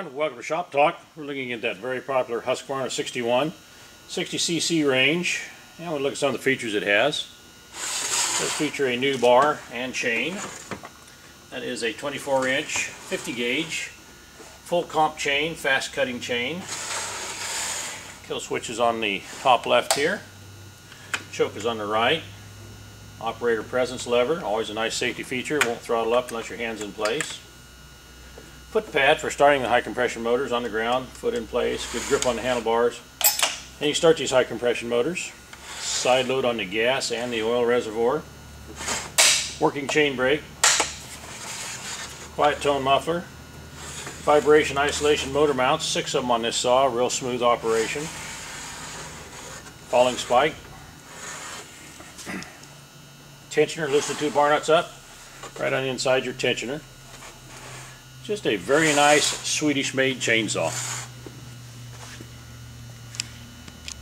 everyone, welcome to Shop Talk. We're looking at that very popular Husqvarna 61 60cc range, and we'll look at some of the features it has. It does feature a new bar and chain. That is a 24-inch 50 gauge full comp chain, fast cutting chain. Kill switch is on the top left here. Choke is on the right. Operator presence lever, always a nice safety feature. Won't throttle up unless your hand's in place. Foot pad for starting the high compression motors on the ground, foot in place, good grip on the handlebars. And you start these high compression motors. Side load on the gas and the oil reservoir. Working chain brake. Quiet tone muffler. Vibration isolation motor mounts, 6 of them on this saw, real smooth operation. Falling spike. Tensioner, loosen the 2 bar nuts up, right on the inside your tensioner. Just a very nice Swedish made chainsaw.